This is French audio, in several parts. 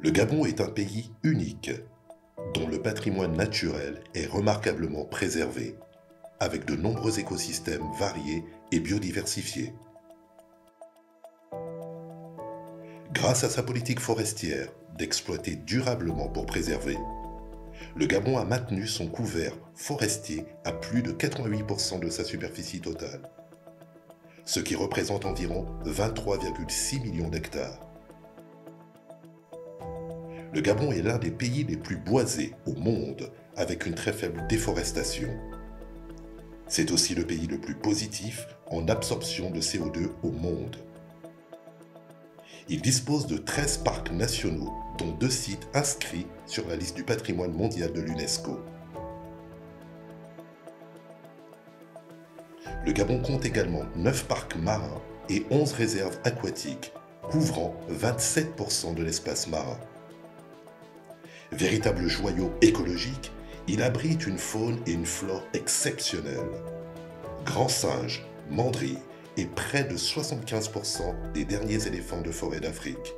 Le Gabon est un pays unique, dont le patrimoine naturel est remarquablement préservé, avec de nombreux écosystèmes variés et biodiversifiés. Grâce à sa politique forestière d'exploiter durablement pour préserver, le Gabon a maintenu son couvert forestier à plus de 88% de sa superficie totale, ce qui représente environ 23,6 millions d'hectares. Le Gabon est l'un des pays les plus boisés au monde, avec une très faible déforestation. C'est aussi le pays le plus positif en absorption de CO2 au monde. Il dispose de 13 parcs nationaux, dont 2 sites inscrits sur la liste du patrimoine mondial de l'UNESCO. Le Gabon compte également 9 parcs marins et 11 réserves aquatiques, couvrant 27% de l'espace marin. Véritable joyau écologique, il abrite une faune et une flore exceptionnelles. Grands singes, mandrilles et près de 75% des derniers éléphants de forêt d'Afrique.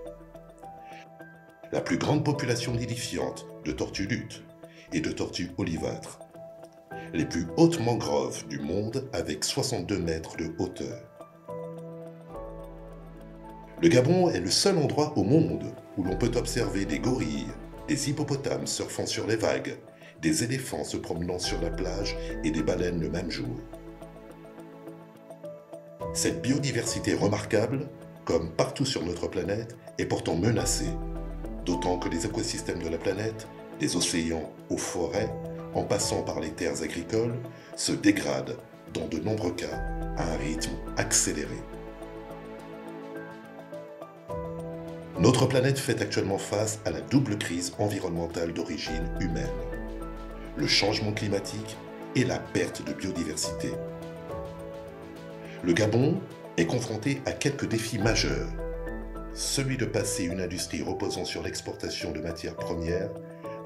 La plus grande population nidifiante de tortues luttes et de tortues olivâtres. Les plus hautes mangroves du monde avec 62 mètres de hauteur. Le Gabon est le seul endroit au monde où l'on peut observer des gorilles, des hippopotames surfant sur les vagues, des éléphants se promenant sur la plage et des baleines le même jour. Cette biodiversité remarquable, comme partout sur notre planète, est pourtant menacée, d'autant que les écosystèmes de la planète, des océans aux forêts, en passant par les terres agricoles, se dégradent, dans de nombreux cas, à un rythme accéléré. Notre planète fait actuellement face à la double crise environnementale d'origine humaine, le changement climatique et la perte de biodiversité. Le Gabon est confronté à quelques défis majeurs. Celui de passer une industrie reposant sur l'exportation de matières premières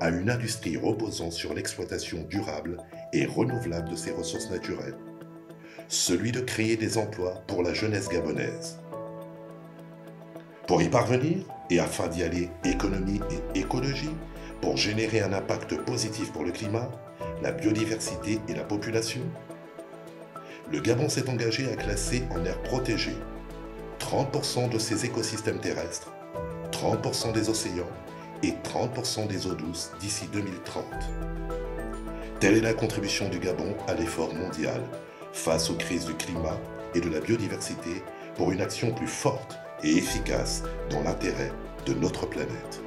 à une industrie reposant sur l'exploitation durable et renouvelable de ses ressources naturelles. Celui de créer des emplois pour la jeunesse gabonaise. Pour y parvenir, et afin d'y aller économie et écologie, pour générer un impact positif pour le climat, la biodiversité et la population, le Gabon s'est engagé à classer en aire protégée 30% de ses écosystèmes terrestres, 30% des océans et 30% des eaux douces d'ici 2030. Telle est la contribution du Gabon à l'effort mondial face aux crises du climat et de la biodiversité pour une action plus forte et efficace dans l'intérêt de notre planète.